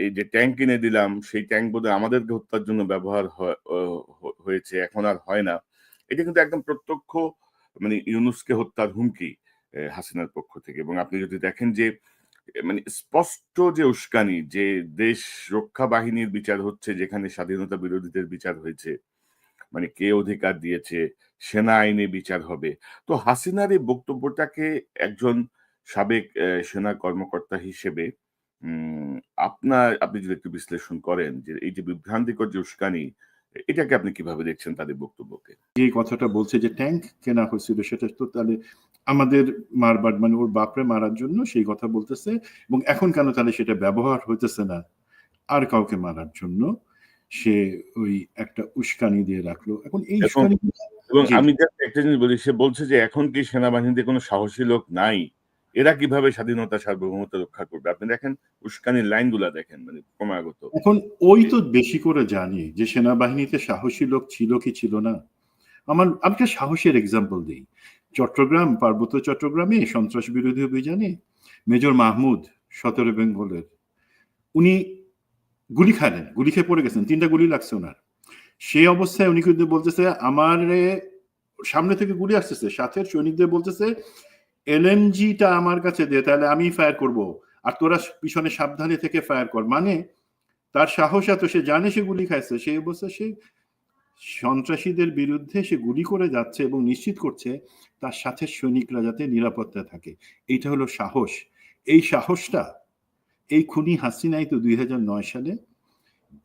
এই যে ট্যাঙ্ক কিনে দিলাম, সেই ট্যাঙ্ক বোধহয় আমাদেরকে হত্যার জন্য ব্যবহার হয়েছে, এখন আর হয় না। এটা কিন্তু একদম প্রত্যক্ষ মানে ইউনূসকে হত্যার হুমকি হাসিনার পক্ষ থেকে। এবং আপনি যদি দেখেন যে মানে স্পষ্ট যে উস্কানি, যে দেশ রক্ষা বাহিনীর বিচার হচ্ছে যেখানে স্বাধীনতা বিরোধীদের বিচার হয়েছে, মানে কে অধিকার দিয়েছে, সেনা আইনে বিচার হবে। তো হাসিনার এই বক্তব্যটাকে একজন সাবেক সেনা কর্মকর্তা হিসেবে উম আপনি যদি একটু বিশ্লেষণ করেন যে এই যে বিভ্রান্তিকর যে উস্কানি, এটাকে আপনি কিভাবে দেখছেন তাদের বক্তব্যকে? যে কথাটা বলছে যে ট্যাঙ্ক কেনা হয়েছিল, সেটা তো তাহলে আমাদের মারবার মানে ওর বাপরে মারার জন্য সেই কথা বলতেছে, এবং এখন কেন তাহলে সেটা ব্যবহার হইতেছে না আর কাউকে মারার জন্য, সে ওই একটা উস্কানি দিয়ে রাখলো। এখন এই এবং উস্কানি এবং আমি জাস্ট একটা জিনিস বলি, সে বলছে যে এখন কি সেনাবাহিনীতে কোনো সাহসী লোক নাই? এরা কিভাবে স্বাধীনতা সার্বভৌমত্ব রক্ষা করবে? আপনি দেখেন উস্কানির লাইনগুলা দেখেন মানে ক্রমাগত। এখন ওই তো বেশি করে জানি যে সেনাবাহিনীতে সাহসী লোক ছিল কি ছিল না। আমি একটা সাহসের এক্সাম্পল দিই। চট্টগ্রাম, পার্বত্য চট্টগ্রামে সন্ত্রাস বিরোধী অভিযানে মেজর মাহমুদ 17 বেঙ্গলের, উনি গুলি খালেন, গুলি খেয়ে পড়ে গেছেন, 3টা গুলি লাগছে ওনার। সেই অবস্থায় উনি কিন্তু বলতেছে আমার সামনে থেকে গুলি আসতেছে, সাথে সৈনিকদের বলতেছে এলএমজিটা আমার কাছে দে, তাহলে আমি ফায়ার করব, আর তোরা পিছনে সাবধানে থেকে ফায়ার কর। মানে তার সাহস এত, সে জানে সে গুলি খাইছে, সেই অবস্থায় সে সন্ত্রাসীদের বিরুদ্ধে সে গুলি করে যাচ্ছে এবং নিশ্চিত করছে তার সাথে সৈনিকরা যাতে নিরাপত্তা থাকে। এইটা হলো সাহস। এই সাহসটা এই খুনি হাসিনাই তো 2009 সালে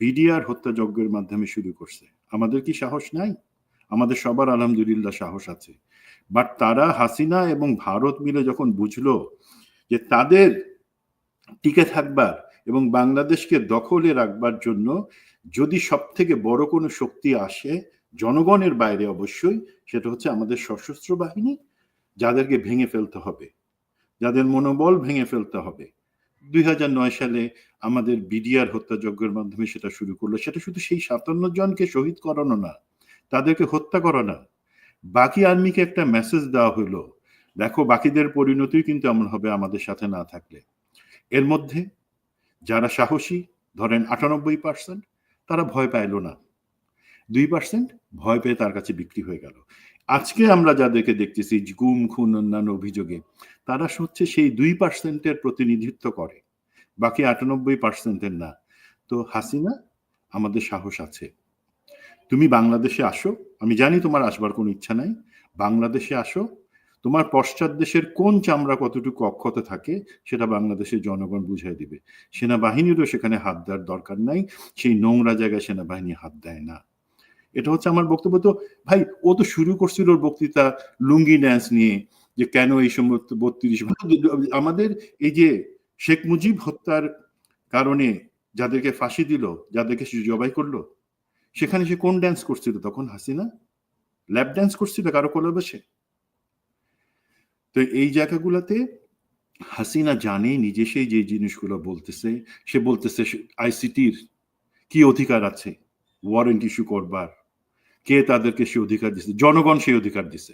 বিডিআর হত্যাযজ্ঞের মাধ্যমে শুরু করছে। আমাদের কি সাহস নাই? আমাদের সবার আলহামদুলিল্লাহ সাহস আছে। বাট তারা, হাসিনা এবং ভারত মিলে যখন বুঝলো যে তাদের টিকে থাকবার এবং বাংলাদেশকে দখলে রাখবার জন্য যদি সব থেকে বড় কোনো শক্তি আসে, জনগণের বাইরে অবশ্যই, সেটা হচ্ছে আমাদের সশস্ত্র বাহিনী, যাদেরকে ভেঙে ফেলতে হবে, যাদের মনোবল ভেঙে ফেলতে হবে। 2009 সালে আমাদের বিডিআর হত্যাযজ্ঞের মাধ্যমে সেটা শুরু করলো। সেটা শুধু সেই 57 জনকে শহীদ করানো না, তাদেরকে হত্যা করা না, বাকি আর্মিকে একটা মেসেজ দেওয়া হলো, দেখো বাকিদের পরিণতি কিন্তু এমন হবে আমাদের সাথে না থাকলে। এর মধ্যে যারা সাহসী, ধরেন 98%, তারা ভয় পাইল না, 2% ভয় পেয়ে তার কাছে বিক্রি হয়ে গেল। আজকে আমরা যাদেরকে দেখতেছি গুম, খুন, অন্যান্য অভিযোগে, তারা হচ্ছে সেই 2%-এর প্রতিনিধিত্ব করে, বাকি 98%-এর না। তো হাসিনা, আমাদের সাহস আছে, তুমি বাংলাদেশে আসো, আমি জানি তোমার আসবার কোনো ইচ্ছা নাই, বাংলাদেশে আসো, তোমার পশ্চাৎ দেশের কোন চামড়া কতটুকু অক্ষত থাকে সেটা বাংলাদেশের জনগণ বুঝাই দিবে। সেনাবাহিনীরও সেখানে হাত দেওয়ার দরকার নাই, সেই নোংরা জায়গায় সেনাবাহিনী হাত দেয় না। এটা হচ্ছে আমার বক্তব্য। তো ভাই, ও তো শুরু করছিল ওর বক্তৃতা লুঙ্গি ড্যান্স নিয়ে, যে কেন এই সমস্ত 32 আমাদের এই যে শেখ মুজিব হত্যার কারণে যাদেরকে ফাঁসি দিল, যাদেরকে সে জবাই করলো, সেখানে সে কোন ড্যান্স করছিল তখন? হাসিনা ল্যাপ ড্যান্স করছিল কারো কোলে বসে? তো এই জায়গাগুলোতে হাসিনা জানে নিজে সেই যে জিনিসগুলো বলতেছে, সে বলতেছে আইসিটির কি অধিকার আছে ওয়ারেন্ট ইস্যু করবার, কে তাদেরকে সে অধিকার দিছে? জনগণ সেই অধিকার দিছে।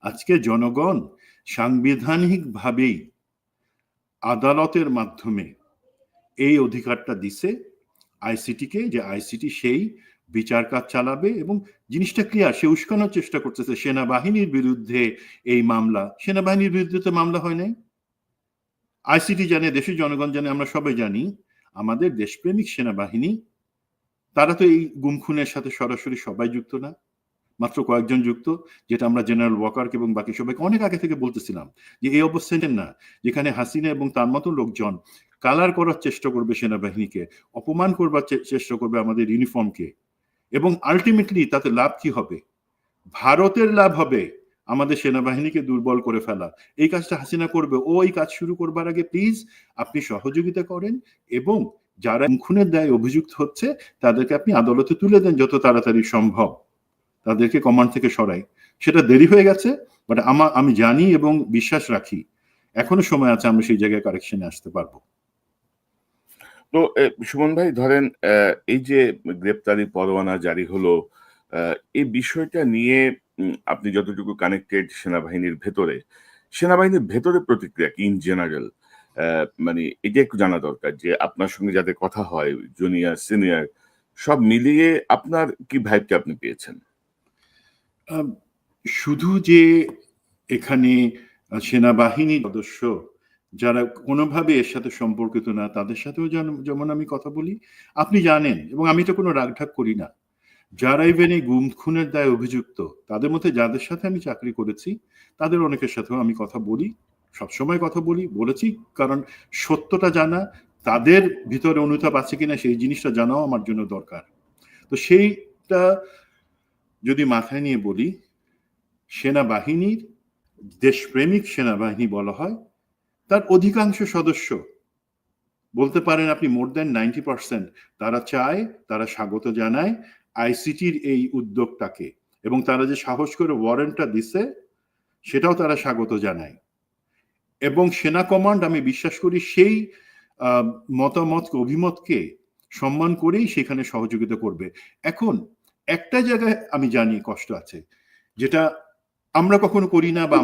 আজকে জনগণ সাংবিধানিক ভাবেই আদালতের মাধ্যমে এই অধিকারটা দিছে আইসিটিকে, যে আইসিটি সেই বিচার কাজ চালাবে। এবং জিনিসটা ক্লিয়ার, সে উস্কানোর চেষ্টা করতেছে সেনাবাহিনীর বিরুদ্ধে এই মামলা। সেনাবাহিনীর বিরুদ্ধে তো মামলা হয় নাই, আইসিটি জানে, দেশের জনগণ জানে, আমরা সবাই জানি আমাদের দেশপ্রেমিক সেনাবাহিনী, তারা তো এই গুম খুনের সাথে সরাসরি সবাই যুক্ত না, মাত্র কয়েকজন যুক্ত, যেটা আমরা জেনারেল ওয়াকার এবং বাকি সবাইকে অনেক আগে থেকে বলতেছিলাম যে এই অবস্থায় না, যেখানে হাসিনা এবং তার মতো লোকজন কালার করার চেষ্টা করবে সেনাবাহিনীকে, অপমান করবার চেষ্টা করবে আমাদের ইউনিফর্মকে, এবং আলটিমেটলি তাতে লাভ কি হবে? ভারতের লাভ হবে আমাদের সেনাবাহিনীকে দুর্বল করে ফেলা। এই কাজটা হাসিনা করবে। ও এই কাজ শুরু করবার আগে প্লিজ আপনি সহযোগিতা করেন, এবং যারা খুনের দায়ে অভিযুক্ত হচ্ছে তাদেরকে আপনি আদালতে তুলে দেন যত তাড়াতাড়ি সম্ভব, তাদেরকে কমান্ড থেকে সরাই। সেটা দেরি হয়ে গেছে, বাট আমি জানি এবং বিশ্বাস রাখি এখনো সময় আছে, আমরা সেই জায়গায় কারেকশনে আসতে পারবো। তো সুমন ভাই, ধরেন এই যে গ্রেপ্তারি পরোয়ানা জারি হলো, এই বিষয়টা নিয়ে আপনি যতটুকু কানেক্টেড সেনাবাহিনীর ভেতরে প্রতিক্রিয়া কি ইন জেনারেল? মানে এটা একটু জানা দরকার যে আপনার সঙ্গে যাদের কথা হয় জুনিয়র সিনিয়র সব মিলিয়ে আপনার কি ভাইবটা আপনি পেয়েছেন? আম, শুধু যে এখানে সেনাবাহিনীর সদস্য যারা কোনোভাবে এর সাথে সম্পর্কিত না তাদের সাথেও যেমন আমি কথা বলি, আপনি জানেন, এবং আমি তো কোনো রাগঢাক করি না, যারা ইভেন এই গুম খুনের দায়ে অভিযুক্ত তাদের মধ্যে যাদের সাথে আমি চাকরি করেছি তাদের অনেকের সাথেও আমি কথা বলি, সবসময় কথা বলেছি, কারণ সত্যটা জানা, তাদের ভিতরে অনুতাপ আছে কিনা সেই জিনিসটা জানাও আমার জন্য দরকার। তো সেইটা যদি মাথায় নিয়ে বলি, সেনাবাহিনীর, দেশপ্রেমিক সেনাবাহিনী বলা হয়, তার অধিকাংশ সদস্য, বলতে পারেন আপনি মোর দেন 90%, তারা চায়, তারা স্বাগত জানায় আইসিটির এই উদ্যোগটাকে, এবং তারা যে সাহস করে ওয়ারেন্টটা দিছে সেটাও তারা স্বাগত জানায়। এবং সেনা কমান্ড, আমি বিশ্বাস করি, সেই মতামতকে, অভিমতকে সম্মান করেই সেখানে সহযোগিতা করবে। এখন একটা জায়গায় আমি জানি কষ্ট আছে, যেটা আমরা কখনো করি না, বা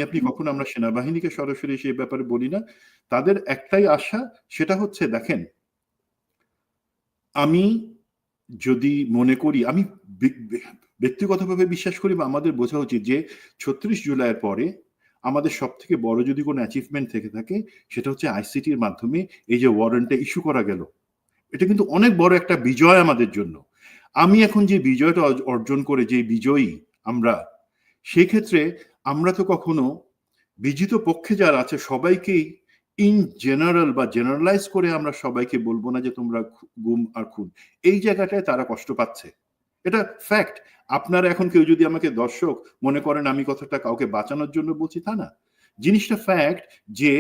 আপনি কখনো আমরা সেনাবাহিনীকে সরাসরি সেই ব্যাপারে বলি না। তাদের একটাই আশা, সেটা হচ্ছে, দেখেন, আমি যদি মনে করি, আমি ব্যক্তিগতভাবে বিশ্বাস করি, বা আমাদের বোঝা উচিত যে ৩৬ জুলাইয়ের পরে আমাদের সব থেকে বড় যদি কোনো অ্যাচিভমেন্ট থেকে থাকে, সেটা হচ্ছে আইসিটির মাধ্যমে এই যে ওয়ারেন্টটা ইস্যু করা গেল। এটা কিন্তু অনেক বড় একটা বিজয় আমাদের জন্য। আমি এখন যে বিজয়টা অর্জন করে যে বিজয়ী আমরা, সেই ক্ষেত্রে আমরা তো কখনো বিজিত পক্ষে যারা আছে সবাইকেই ইন জেনারেল বা জেনারেলাইজ করে আমরা সবাইকে বলবো না যে তোমরা গুম আর খুন। এই জায়গাটায় তারা কষ্ট পাচ্ছে, এটা ফ্যাক্ট। আপনারা এখন কেউ যদি আমাকে দর্শক মনে করেন আমি কথাটা কাউকে বাঁচানোর জন্য বলছি, তা না। জিনিসটা ফ্যাক্ট, যে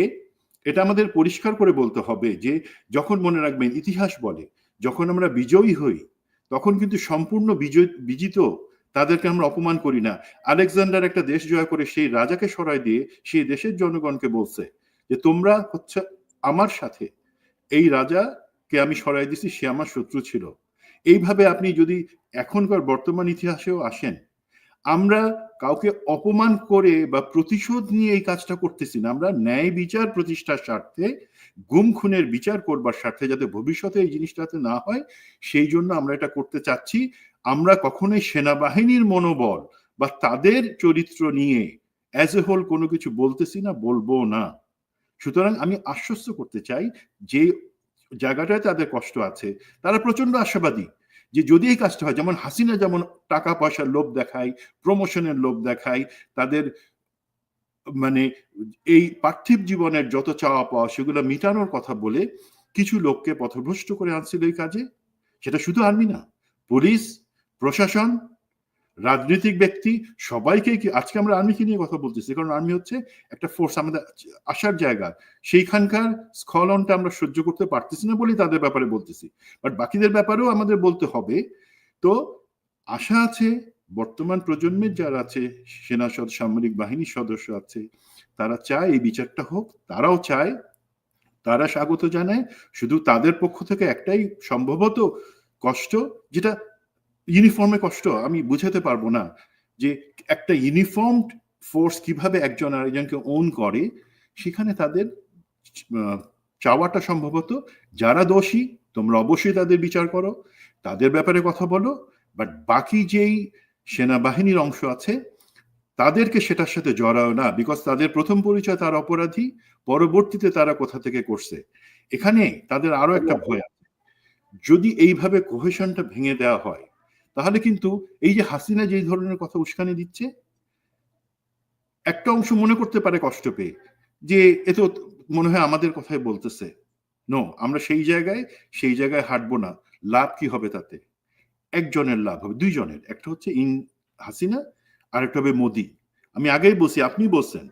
এটা আমাদের পরিষ্কার করে বলতে হবে যে যখন, মনে রাখবেন, ইতিহাস বলে যখন আমরা বিজয়ী হই তখন কিন্তু সম্পূর্ণ বিজিত তাদেরকে আমরা অপমান করি না। আলেকজান্ডার একটা দেশ জয় করে সেই রাজাকে সরাই দিয়ে সেই দেশের জনগণকে বলছে যে তোমরা হচ্ছে আমার সাথে, এই রাজাকে আমি সরাই দিছি, সে আমার শত্রু ছিল। এইভাবে আপনি যদি এখনকার বর্তমান ইতিহাসেও আসেন, আমরা কাউকে অপমান করে বা প্রতিশোধ নিয়ে এই কাজটা করতেছি না। আমরা ন্যায় বিচার প্রতিষ্ঠার স্বার্থে, গুম খুনের বিচার করবার স্বার্থে, যাতে ভবিষ্যতে এই জিনিসটাতে না হয় সেই জন্য আমরা এটা করতে চাচ্ছি। আমরা কখনোই সেনাবাহিনীর মনোবল বা তাদের চরিত্র নিয়ে অ্যাজ এ হোল কোনো কিছু বলতেছি না, বলবো না। সুতরাং আমি আশ্বস্ত করতে চাই, যে জায়গাটায় তাদের কষ্ট আছে তারা প্রচন্ড আশাবাদী যে যদি এই কাজটা হয়, যেমন হাসিনা যেমন টাকা পয়সার লোভ দেখায়, প্রমোশনের লোভ দেখায়, তাদের মানে এই পার্থিব জীবনের যত চাওয়া পাওয়া সেগুলো মিটানোর কথা বলে কিছু লোককে পথভ্রষ্ট করে আনছিল এই কাজে। সেটা শুধু আর্মি না, পুলিশ, প্রশাসন, রাজনৈতিক ব্যক্তি, সবাইকে আজকে আমরা আর্মিকে নিয়ে কথা বলতেছি, কারণ আর্মি হচ্ছে একটা ফোর্স, আমাদের আসার জায়গা, সেইখানকার স্খলনটা আমরা সহ্য করতে পারতেছি না বলেই তাদের ব্যাপারে বলতেছি। বাট বাকিদের ব্যাপারেও আমাদের বলতে হবে। তো আশা আছে, বর্তমান প্রজন্মের যারা আছে, সেনা সামরিক বাহিনীর সদস্য আছে, তারা চায় এই বিচারটা হোক, তারাও চায়, তারা স্বাগত জানায়। শুধু তাদের পক্ষ থেকে একটাই সম্ভবত কষ্ট, যেটা ইউনিফর্মে কষ্ট, আমি বুঝাতে পারবো না, যে একটা ইউনিফর্মড ফোর্স কিভাবে একজন আরেকজনকে ওন করে, সেখানে তাদের চাওয়াটা সম্ভবত, যারা দোষী তোমরা অবশ্যই তাদের বিচার করো, তাদের ব্যাপারে কথা বলো, বাট বাকি যেই সেনাবাহিনীর অংশ আছে তাদেরকে সেটার সাথে জড়াও না, বিকজ তাদের প্রথম পরিচয় তার অপরাধী, পরবর্তীতে তারা কোথা থেকে করছে। এখানে তাদের আরো একটা ভয় আছে, যদি এইভাবে কোহেশনটা ভেঙে দেওয়া হয়, তাহলে কিন্তু এই যে হাসিনা যেই ধরনের কথা উস্কানি দিচ্ছে, একটা অংশ মনে করতে পারে কষ্ট পেয়ে যে এ তো মনে হয় আমাদের কথাই বলতেছে। নো, আমরা সেই জায়গায় হাঁটবো না। লাভ কি হবে তাতে? একজনের লাভ হবে, দুইজনের। একটা হচ্ছে হাসিনা, আর একটা হবে মোদি। আমি আগেই বলছি, আপনি বলছেন,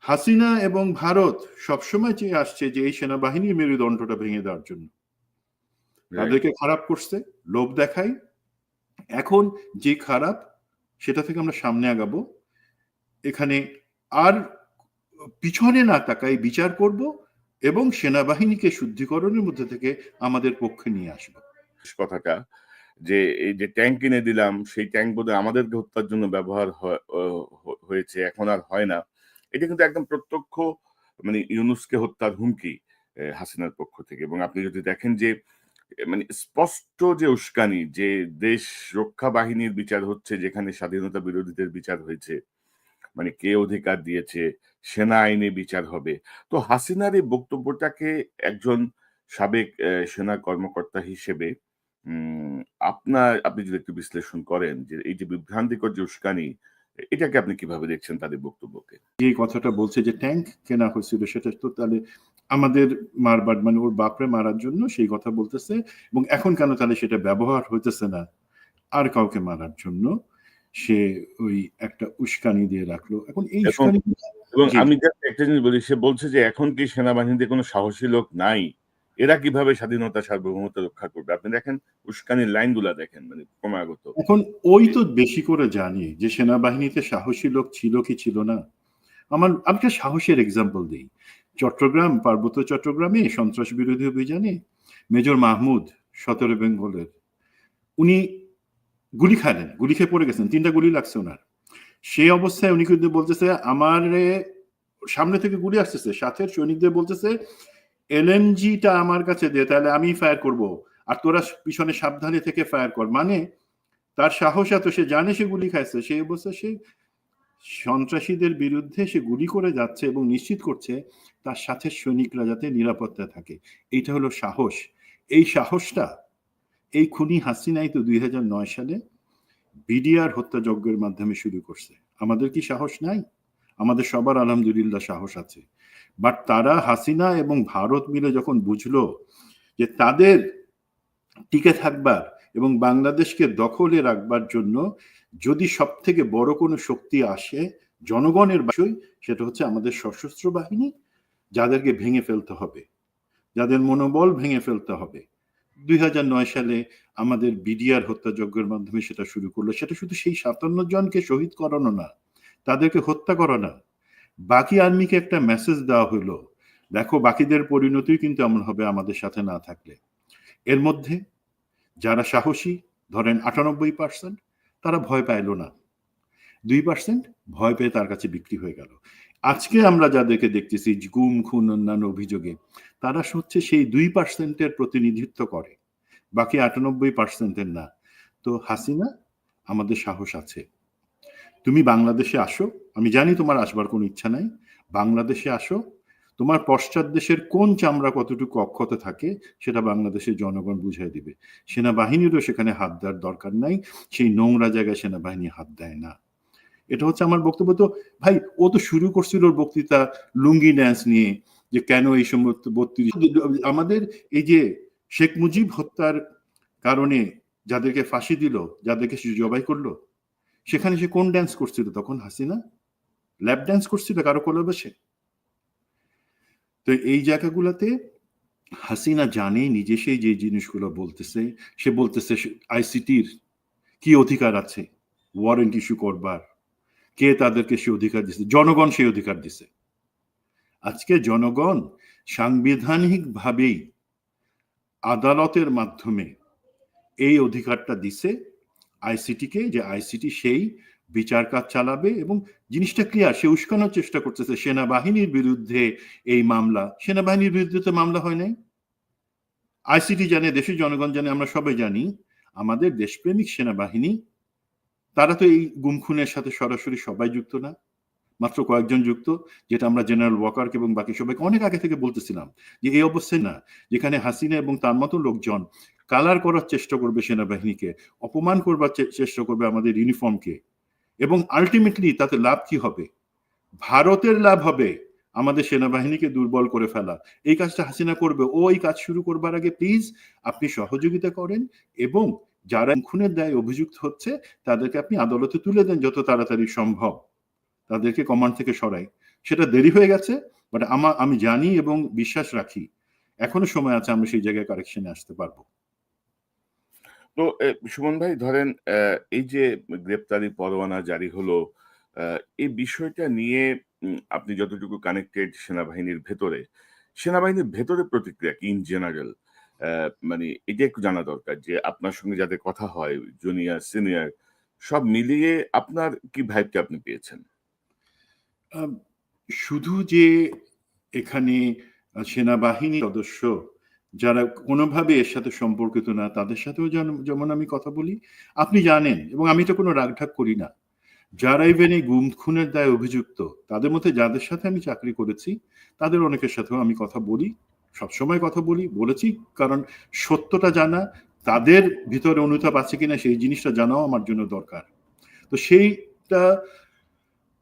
হাসিনা এবং ভারত সবসময় চেয়ে আসছে যে এই সেনাবাহিনীর মেরুদণ্ডটা ভেঙে দেওয়ার জন্য। তাদেরকে খারাপ করছে, লোভ দেখাই। এখন যে খারাপ, সেটা থেকে আমরা সামনে আগাবো, এখানে আর পিছনে না তাকাই বিচার করব, এবং সেনাবাহিনীকে শুদ্ধিকরণের মধ্যে থেকে আমাদের পক্ষে নিয়ে আসবো। কথাটা যে এই যে ট্যাঙ্ক কিনে দিলাম সেই ট্যাঙ্ক বোধহয় আমাদেরকে হত্যার জন্য ব্যবহার হয়েছে, এখন আর হয় না। এটা কিন্তু একদম প্রত্যক্ষ মানে ইউনূসকে হত্যার হুমকি হাসিনার পক্ষ থেকে। এবং আপনি যদি দেখেন যে মানে স্পষ্ট যে উস্কানি, যে দেশ রক্ষা বাহিনীর বিচার হচ্ছে যেখানে স্বাধীনতা বিরোধীদের বিচার হয়েছে, মানে কে অধিকার দিয়েছে, সেনা আইনে বিচার হবে। তো হাসিনার এই বক্তব্যটাকে একজন সাবেক সেনা কর্মকর্তা হিসেবে উম আপনি যদি একটু বিশ্লেষণ করেন যে এই যে বিভ্রান্তিকর যে উস্কানি, এটাকে আপনি কিভাবে দেখছেন তাদের বক্তব্যকে? যে কথাটা বলছে যে ট্যাঙ্ক কেনা হয়েছিল সেটা তো তাহলে আমাদের মারবার মানে ওর বাপরে মারার জন্য সেই কথা বলতেছে, এবং এখন কেন তাহলে সেটা ব্যবহার হইতেছে না আর কাউকে মারার জন্য, সে ওই একটা উস্কানি দিয়ে রাখলো। এখন এই এবং উস্কানি এবং জি আমি জাস্ট একটা জিনিস বলি, সে বলছে যে এখন কি সেনাবাহিনীতে কোনো সাহসী লোক নাই? এরা কিভাবে স্বাধীনতা সার্বভৌমত্ব রক্ষা করবে? আপনি দেখেন উস্কানির লাইনগুলা দেখেন মানে ক্রমাগত। এখন ওই তো বেশি করে জানি যে সেনাবাহিনীতে সাহসী লোক ছিল কি ছিল না। আমি একটা সাহসের এক্সাম্পল দিই। চট্টগ্রাম, পার্বত্য চট্টগ্রামে সন্ত্রাস বিরোধী অভিযানে মেজর মাহমুদ 17 বেঙ্গলের, উনি গুলি খাইলেন, গুলি খেয়ে পড়ে গেছেন, 3টা গুলি লাগছে ওনার। সেই অবস্থায় উনি কিন্তু বলতেছে আমার সামনে থেকে গুলি আসতেছে, সাথে সৈনিকদের বলতেছে এলএমজিটা আমার কাছে দে, তাহলে আমি ফায়ার করব, আর তোরা পিছনে সাবধানে থেকে ফায়ার কর। মানে তার সাহস এত, সে জানে সে গুলি খাইছে, সেই অবস্থা সে সন্ত্রাসীদের বিরুদ্ধে সে গুলি করে যাচ্ছে এবং নিশ্চিত করছে তার সাথে সৈনিকরা যাতে নিরাপত্তায় থাকে। এইটা হলো সাহস। এই সাহসটা এই খুনি হাসিনাই তো 2009 সালে বিডিআর হত্যাযজ্ঞের মাধ্যমে শুরু করছে। আমাদের কি সাহস নাই? আমাদের সবার আলহামদুলিল্লাহ সাহস আছে। বাট তারা, হাসিনা এবং ভারত মিলে যখন বুঝলো যে তাদের টিকে থাকবার এবং বাংলাদেশকে দখলে রাখবার জন্য যদি সব থেকে বড় কোনো শক্তি আসে জনগণের বিষয়, সেটা হচ্ছে আমাদের সশস্ত্র বাহিনী, যাদেরকে ভেঙে ফেলতে হবে, যাদের মনোবল ভেঙে ফেলতে হবে। 2009 সালে আমাদের বিডিআর হত্যাযজ্ঞের মাধ্যমে সেটা শুরু করলো। সেটা শুধু সেই 57 জনকে শহীদ করানো না, তাদেরকে হত্যা করা না, বাকি আর্মিকে একটা মেসেজ দেওয়া হলো, দেখো বাকিদের পরিণতি কিন্তু এমন হবে আমাদের সাথে না থাকলে। এর মধ্যে যারা সাহসী, ধরেন 98%, তারা ভয় পাইল না, 2% ভয় পেয়ে তার কাছে বিক্রি হয়ে গেল। আজকে আমরা যাদেরকে দেখতেছি গুম, খুন, অন্যান্য অভিযোগে, তারা হচ্ছে সেই 2%-এর প্রতিনিধিত্ব করে, বাকি 98%-এর না। তো হাসিনা, আমাদের সাহস আছে, তুমি বাংলাদেশে আসো, আমি জানি তোমার আসবার কোনো ইচ্ছা নাই, বাংলাদেশে আসো, তোমার পশ্চাৎ দেশের কোন চামড়া কতটুকু অক্ষত থাকে সেটা বাংলাদেশের জনগণ বুঝাই দিবে। সেনাবাহিনীরও সেখানে হাত দেওয়ার দরকার নাই, সেই নোংরা জায়গায় সেনাবাহিনী হাত দেয় না। এটা হচ্ছে আমার বক্তব্য। তো ভাই, ও তো শুরু করছিল ওর বক্তৃতা লুঙ্গি ড্যান্স নিয়ে, যে কেন এই সমস্ত 32 আমাদের এই যে শেখ মুজিব হত্যার কারণে যাদেরকে ফাঁসি দিল, যাদেরকে সে জবাই করলো, সেখানে সে কোন ড্যান্স করছিল তখন? হাসিনা ল্যাপ ড্যান্স করছিল কারো কোলে বসে। তো এই জায়গাগুলোতে হাসিনা জানে নিজে সেই যে জিনিসগুলো বলতেছে, সে বলতেছে আইসিটির কি অধিকার আছে ওয়ারেন্ট ইস্যু করবার, কে তাদেরকে সে অধিকার দিছে? জনগণ সেই অধিকার দিছে। আজকে জনগণ সাংবিধানিকভাবেই আদালতের মাধ্যমে এই অধিকারটা দিছে আইসিটিকে, যে আইসিটি সেই বিচার কাজ চালাবে। এবং জিনিসটা ক্লিয়ার, সে উস্কানোর চেষ্টা করতেছে সেনাবাহিনীর বিরুদ্ধে এই মামলা। সেনাবাহিনীর বিরুদ্ধে তো মামলা হয় নাই, আইসিটি জানে, দেশের জনগণ জানে, আমরা সবাই জানি আমাদের দেশপ্রেমিক সেনাবাহিনী, তারা তো এই গুম খুনের সাথে সরাসরি সবাই যুক্ত না, মাত্র কয়েকজন যুক্ত, যেটা আমরা জেনারেল ওয়াকারকে এবং বাকি সবাইকে অনেক আগে থেকে বলতেছিলাম যে এই অবস্থায় না, যেখানে হাসিনা এবং তার মতো লোকজন কালার করার চেষ্টা করবে সেনাবাহিনীকে, অপমান করবার চেষ্টা করবে আমাদের ইউনিফর্মকে, এবং আলটিমেটলি তাতে লাভ কি হবে? ভারতের লাভ হবে আমাদের সেনাবাহিনীকে দুর্বল করে ফেলা। এই কাজটা হাসিনা করবে। ও এই কাজ শুরু করবার আগে প্লিজ আপনি সহযোগিতা করেন, এবং যারা খুনের দায়ে অভিযুক্ত হচ্ছে তাদেরকে আপনি আদালতে তুলে দেন যত তাড়াতাড়ি সম্ভব, তাদেরকে কমান্ড থেকে সরাই। সেটা দেরি হয়ে গেছে, বাট আমি জানি এবং বিশ্বাস রাখি এখনো সময় আছে, আমরা সেই জায়গায় কারেকশনে আসতে পারবো। তো সুমন ভাই ধরেন এই যে গ্রেপ্তারি পরোয়ানা জারি হলো, এই বিষয়টা নিয়ে আপনি যতটুকু কানেক্টেড সেনাবাহিনীর ভেতরে প্রতিক্রিয়া কি ইন জেনারেল? মানে এটা একটু জানা দরকার যে আপনার সঙ্গে যাদের কথা হয়, জুনিয়র, সিনিয়র সব মিলিয়ে আপনার কি ভাইবটা আপনি পেয়েছেন? আম, শুধু যে এখানে সেনাবাহিনী সদস্য যারা কোনোভাবে এর সাথে সম্পর্কিত না, তাদের সাথেও যেমন আমি কথা বলি। আপনি জানেন, এবং আমি তো কোনো রাগঢাক করি না, যারা ইভেন এই গুম খুনের দায়ে অভিযুক্ত, তাদের মধ্যে যাদের সাথে আমি চাকরি করেছি, তাদের অনেকের সাথেও আমি কথা বলি, সবসময় কথা বলেছি, কারণ সত্যটা জানা, তাদের ভিতরে অনুতাপ আছে কিনা সেই জিনিসটা জানাও আমার জন্য দরকার। তো সেইটা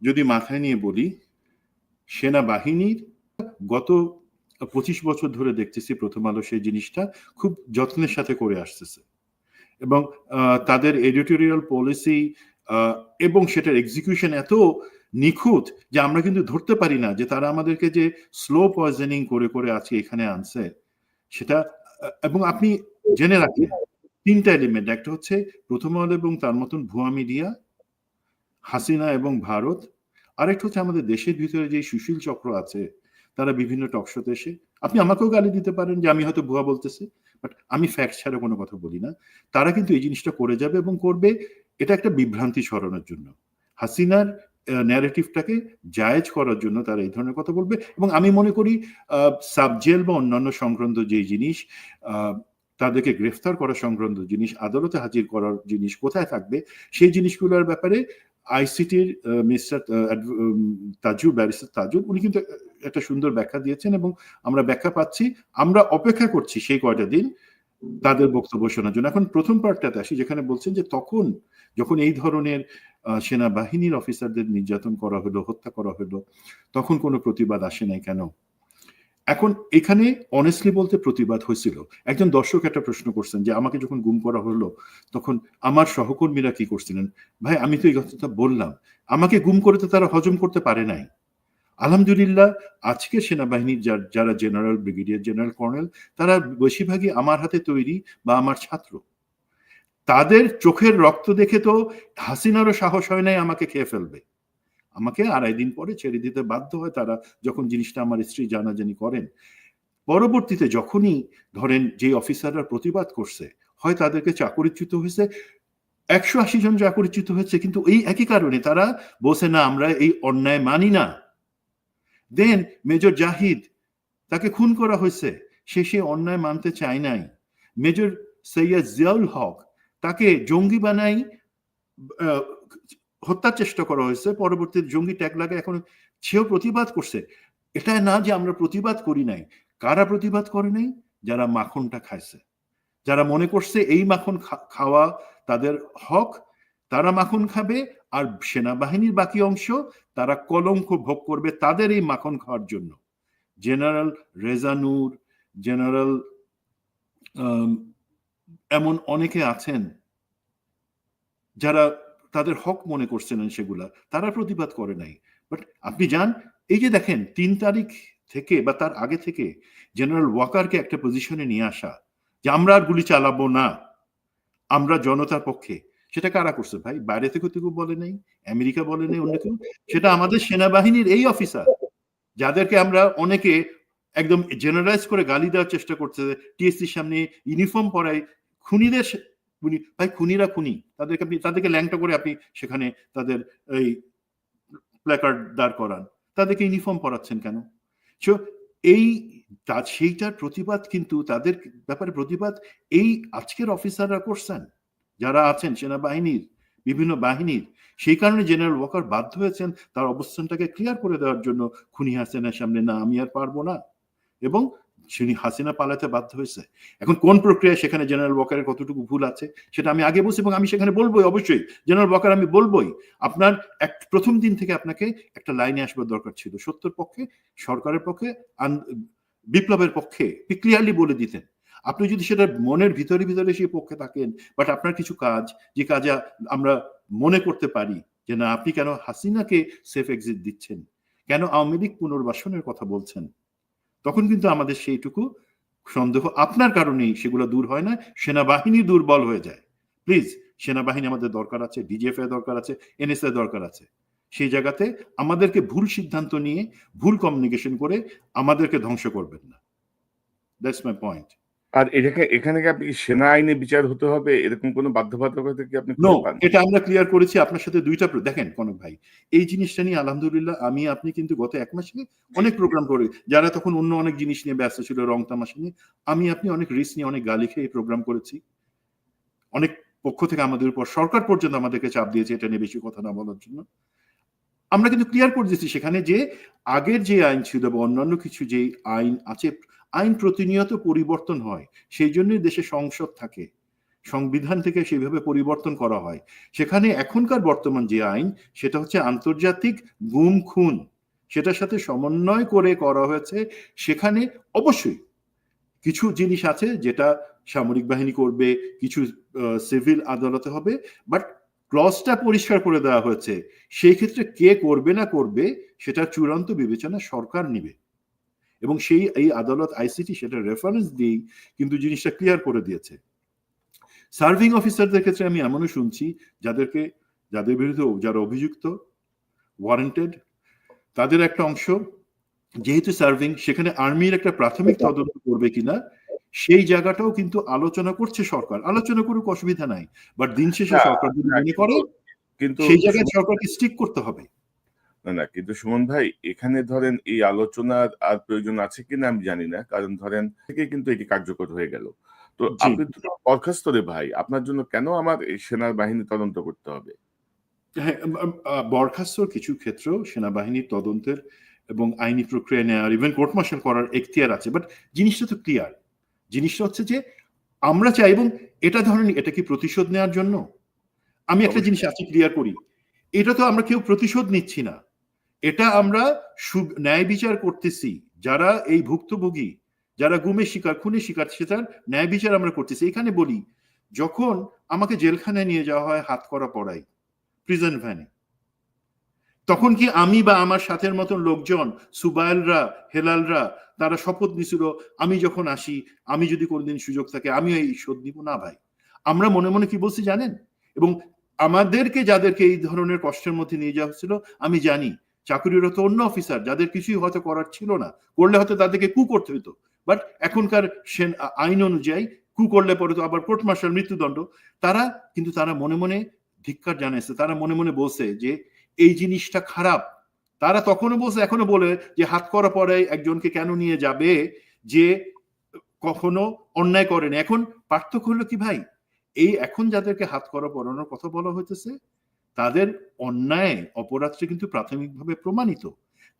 যদি মাথায় নিয়ে বলি, সেনাবাহিনীর গত 25 বছর ধরে দেখতেছি প্রথম আলো সেই জিনিসটা খুব যত্নের সাথে করে আসতেছে, এবং তাদের এডিটোরিয়াল পলিসি এবং সেটার এক্সিকিউশন এত নিখুঁত যে আমরা কিন্তু ধরতে পারি না যে তারা আমাদেরকে যে স্লো পয়জনিং করে করে আজকে এখানে আনছে সেটা। এবং আপনি জেনে রাখেন 3টা এলিমেন্ট, একটা হচ্ছে প্রথম আলো এবং তার মতন ভুয়া মিডিয়া, হাসিনা এবং ভারত, আরেকটা হচ্ছে আমাদের দেশের ভিতরে যে সুশীল চক্র আছে, তারা বিভিন্ন টকশোতে এসে, আপনি আমাকেও গালি দিতে পারেন যে আমি হয়তো ভুয়া বলতেছি, বাট আমি ফ্যাক্ট ছাড়া কোনো কথা বলি না। তারা কিন্তু এই জিনিসটা করে যাবে এবং করবে, এটা একটা বিভ্রান্তি ছড়ানোর জন্য, হাসিনার ন্যারেটিভটাকে জায়েজ করার জন্য তারা এই ধরনের কথা বলবে। এবং আমি মনে করি সাবজেল বা অন্যান্য সংক্রান্ত যে জিনিস, তাদেরকে গ্রেফতার করা সংক্রান্ত জিনিস, আদালতে হাজির করার জিনিস কোথায় থাকবে, সেই জিনিসগুলোর ব্যাপারে আইসিটির মিস্টার তাজু, ব্যারিস্টার তাজু, উনি কিন্তু একটা সুন্দর ব্যাখ্যা দিয়েছেন এবং আমরা ব্যাখ্যা পাচ্ছি। আমরা অপেক্ষা করছি সেই কয়টা দিন তাদের বক্তব্য শোনার জন্য। এখন প্রথম পার্টটাতে আসি, যেখানে বলছেন যে তখন যখন এই ধরনের সেনাবাহিনীর অফিসারদের নির্যাতন করা হলো, হত্যা করা হলো, তখন কোনো প্রতিবাদ আসে নাই কেন? এখন এখানে অনেস্টলি বলতে প্রতিবাদ হয়েছিল। একজন দর্শক একটা প্রশ্ন করছেন যে আমাকে যখন গুম করা হলো তখন আমার সহকর্মীরা কি করছিলেন। ভাই, আমি তো এই কথাটা বললাম, আমাকে গুম করে তো তারা হজম করতে পারে নাই। আলহামদুলিল্লাহ, আজকে সেনাবাহিনীর যারা জেনারেল, ব্রিগেডিয়ার জেনারেল, কর্নেল, তারা বেশিরভাগই আমার হাতে তৈরি বা আমার ছাত্র। তাদের চোখের রক্ত দেখে তো হাসিনারও সাহস হয় নাই আমাকে খেয়ে ফেলবে। আমাকে 2.5 দিন পরে ছেড়ে দিতে বাধ্য হয় তারা, যখন জিনিসটা আমার স্ত্রী জানাজানি করেন। পরবর্তীতে যখনই ধরেন যে অফিসাররা প্রতিবাদ করছে, হয় তাদেরকে চাকরিচ্যুত হয়েছে, 180 জন চাকরিচ্যুত হয়েছে, কিন্তু এই একই কারণে তারা বলছে না আমরা এই অন্যায় মানি না। দেন মেজর জাহিদ, তাকে খুন করা হয়েছে, সে অন্যায় মানতে চায় নাই। মেজর সৈয়দ জিয়াউল হক, তাকে জঙ্গি বানাই হত্যার চেষ্টা করা হয়েছে, পরবর্তীতে জঙ্গি ট্যাগ লাগে, এখন সেও প্রতিবাদ করছে। এটা না যে আমরা প্রতিবাদ করি নাই। কারা প্রতিবাদ করে নাই? যারা মাখনটা খাইছে, যারা মনে করছে এই মাখন খাওয়া তাদের হক, তারা মাখন খাবে, আর সেনাবাহিনীর বাকি অংশ তারা কলঙ্ক ভোগ করবে তাদের এই মাখন খাওয়ার জন্য। জেনারেল রেজানুর, জেনারেল এমন অনেকে আছেন যারা তাদের হক মনে করছিলেন, সেগুলা তারা প্রতিবাদ করে নাই। বাট আপনি যান, এই যে দেখেন 3 তারিখ থেকে বা তার আগে থেকে জেনারেল ওয়াকারকে একটা পজিশনে নিয়ে আসা যে আমরা আর গুলি চালাবো না, আমরা জনতার পক্ষে, সেটা কারা করছে ভাই? বাইরে থেকে কেউ বলে নাই, আমেরিকা বলে নাই, অন্য কেউ, সেটা আমাদের সেনাবাহিনীর এই অফিসার, যাদেরকে আমরা অনেকে একদম জেনারেলাইজ করে গালি দেওয়ার চেষ্টা করছে, টিএসসির সামনে ইউনিফর্ম পরায় খুনিদের, ভাই খুনিরা খুনি, তাদেরকে ল্যাংটা করে আপনি সেখানে তাদের এই প্ল্যাকার্ড দাঁড় করান, তাদেরকে ইউনিফর্ম পরাচ্ছেন কেন? সো এই সেইটার প্রতিবাদ কিন্তু, তাদের ব্যাপারে প্রতিবাদ এই আজকের অফিসাররা করছেন, যারা আছেন সেনাবাহিনীর বিভিন্ন বাহিনীর। সেই কারণে জেনারেল ওয়াকার বাধ্য হয়েছেন তার অবস্থানটাকে ক্লিয়ার করে দেওয়ার জন্য, খুনি হাসিনার সামনে না আমি আর পারবো না, এবং হাসিনা পালাতে বাধ্য হয়েছে। এখন কোন প্রক্রিয়া, সেখানে জেনারেল ওয়াকারের কতটুকু ভুল আছে সেটা আমি আগে বলছি, এবং আমি সেখানে বলবোই, অবশ্যই জেনারেল ওয়াকার আমি বলবোই। আপনার প্রথম দিন থেকে আপনাকে একটা লাইনে আসবার দরকার ছিল, সত্যের পক্ষে, সরকারের পক্ষে, বিপ্লবের পক্ষে ক্লিয়ারলি বলে দিতেন। আপনি যদি সেটা মনের ভিতরে ভিতরে সেই পক্ষে থাকেন, বাট আপনার কিছু কাজ, যে কাজে আমরা মনে করতে পারি যে না, আপনি কেন হাসিনাকে সেফ এক্সিট দিচ্ছেন, কেন আওয়ামী লীগ পুনর্বাসনের কথা বলছেন, তখন কিন্তু আমাদের সেইটুকু সন্দেহ আপনার কারণেই সেগুলো দূর হয় না, সেনাবাহিনী দুর্বল হয়ে যায়। প্লিজ, সেনাবাহিনী আমাদের দরকার আছে, ডিজিএফ এর দরকার আছে, এনএসএ দরকার আছে। সেই জায়গাতে আমাদেরকে ভুল সিদ্ধান্ত নিয়ে, ভুল কমিউনিকেশন করে আমাদেরকে ধ্বংস করবেন না। That's my point. আর এখানে কি আপনি সেনা আইনে বিচার হতে হবে এরকম কোনো বাধ্যবাধকতা কি আপনি নো, খুঁজে পান? এটা আমরা ক্লিয়ার করেছি আপনার সাথে দেখেন কনক ভাই, এই জিনিসটা নিয়ে আলহামদুলিল্লাহ আপনি কিন্তু গত 1 মাসে অনেক প্রোগ্রাম করে, যারা তখন অন্য অনেক জিনিস নিয়ে ব্যস্ত ছিল, রং তামাশা নিয়ে, আপনি অনেক রিস্ক নিয়ে অনেক গালি খেয়ে এই প্রোগ্রাম করেছি। অনেক পক্ষ থেকে আমাদের উপর সরকার পর্যন্ত আমাদেরকে চাপ দিয়েছে এটা নিয়ে বেশি কথা না বলার জন্য। আমরা কিন্তু ক্লিয়ার করে দিচ্ছি সেখানে যে আগের যে আইন ছিল বা অন্যান্য কিছু যে আইন আছে, আইন প্রতিনিয়ত পরিবর্তন হয়, সেই জন্যই দেশে সংসদ থাকে, সংবিধান থেকে সেইভাবে পরিবর্তন করা হয়। সেখানে এখনকার বর্তমান যে আইন, সেটা হচ্ছে আন্তর্জাতিক গুম খুন, সেটার সাথে সমন্বয় করে করা হয়েছে। সেখানে অবশ্যই কিছু জিনিস আছে যেটা সামরিক বাহিনী করবে, কিছু সিভিল আদালতে হবে, বাট ক্লজটা পরিষ্কার করে দেওয়া হয়েছে, সেই ক্ষেত্রে কে করবে না করবে সেটা চূড়ান্ত বিবেচনা সরকার নিবে, এবং এই আদালত আইসিটি সেটা রেফারেন্স দিয়েই কিন্তু জিনিসটা ক্লিয়ার করে দিয়েছে। সার্ভিং অফিসারদের ক্ষেত্রে আমি এমনও শুনছি যাদের বিরুদ্ধে যারা অভিযুক্ত, ওয়ারেন্টেড, তাদের একটা অংশ যেহেতু সার্ভিং, সেখানে আর্মির একটা প্রাথমিক তদন্ত করবে কিনা সেই জায়গাটাও কিন্তু আলোচনা করছে সরকার। আলোচনা করুক, অসুবিধা নাই, বাট দিন শেষে সরকার যদি মনে করে কিন্তু সেই জায়গায় সরকারকে স্টিক করতে হবে। না, কিন্তু সুমন ভাই, এখানে ধরেন এই আলোচনার আর প্রয়োজন আছে কিনা আমি জানি না, কারণ ধরেন থেকে কিন্তু এটি কার্যকর হয়ে গেল। তো আপনি তো বরখাস্ত রে ভাই, আপনার জন্য কেন আমার এই সেনাবাহিনী তদন্ত করতে হবে? হ্যাঁ, বরখাস্তর কিছু ক্ষেত্রেও সেনাবাহিনীর তদন্তের এবং আইনি প্রক্রিয়া নেওয়ার, ইভেন কোর্ট মার্শাল করার এখতিয়ার আছে, বাট জিনিসটা তো ক্লিয়ার। জিনিসটা হচ্ছে যে আমরা চাই, এবং এটা ধরেন এটা কি প্রতিশোধ নেওয়ার জন্য? আমি একটা জিনিস আজকে ক্লিয়ার করি, এটা তো আমরা কেউ প্রতিশোধ নিচ্ছি না, এটা আমরা ন্যায় বিচার করতেছি। যারা এই ভুক্তভোগী, যারা গুমের শিকার, খুনের শিকার, সেটার ন্যায় বিচার আমরা করতেছি। এখানে বলি, যখন আমাকে জেলখানায় নিয়ে যাওয়া হয় হাত করা পড়াই, প্রিজন ভ্যানে, তখন কি আমি বা আমার সাথের মতন লোকজন, সুবাইলরা, হেলালরা, তারা শপথ নিছিল আমি যখন আসি, আমি যদি কোনদিন সুযোগ থাকে আমিও এই শোধ নিব না? ভাই, আমরা মনে মনে কি বলছি জানেন? এবং আমাদেরকে যাদেরকে এই ধরনের কষ্টের মধ্যে নিয়ে যাওয়া হচ্ছিল, আমি জানি চাকরিরত অন্য অফিসার যাদের কিছুই হয়তো করার ছিল না, করলে হয়তো তাদেরকে কু করতে হতো, বাট এখনকার আইন অনুযায়ী কু করলে পরে তো আবার কোর্ট মার্শাল, মৃত্যুদণ্ড। তারা মনে মনে ধিক্কার জানিয়েছে, তারা মনে মনে বলছে যে এই জিনিসটা খারাপ। তারা তখনও বলছে, এখনো বলে যে হাত করা পরে একজনকে কেন নিয়ে যাবে যে কখনো অন্যায় করেনি। এখন পার্থক্য হলো কি ভাই, এই এখন যাদেরকে হাত করা পরানোর কথা বলা হইতেছে, তাদের অন্যায় অপরাধটা কিন্তু প্রাথমিকভাবে প্রমাণিত।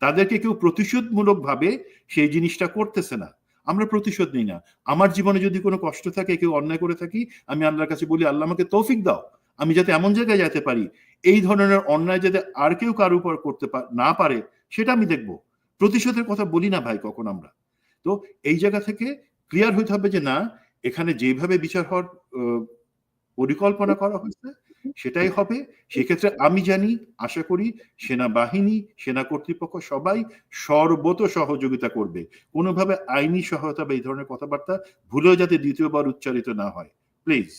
তাদেরকে কেউ প্রতিশোধমূলক ভাবে সেই জিনিসটা করতেছে না। আমরা প্রতিশোধ নিই না। আমার জীবনে যদি কোনো কষ্ট থাকে, কেউ অন্যায় করে থাকি, আমি আল্লাহর কাছে বলি, আল্লাহ আমাকে তৌফিক দাও, আমি যাতে এমন জায়গায় যেতে পারি এই ধরনের অন্যায় যাতে আর কেউ কারো উপর করতে না পারে, সেটা আমি দেখব। প্রতিশোধের কথা বলি না ভাই কখন আমরা। তো এই জায়গা থেকে ক্লিয়ার হইতে হবে যে না, এখানে যেভাবে বিচার হওয়ার পরিকল্পনা করা হয়েছে সেটাই হবে। সেক্ষেত্রে আমি জানি, আশা করি সেনাবাহিনী, সেনা কর্তৃপক্ষ সবাই সর্বত সহযোগিতা করবে। কোনোভাবে আইনি সহায়তা বা এই ধরনের কথাবার্তা ভুলেও যাতে দ্বিতীয়বার উচ্চারিত না হয়, প্লিজ।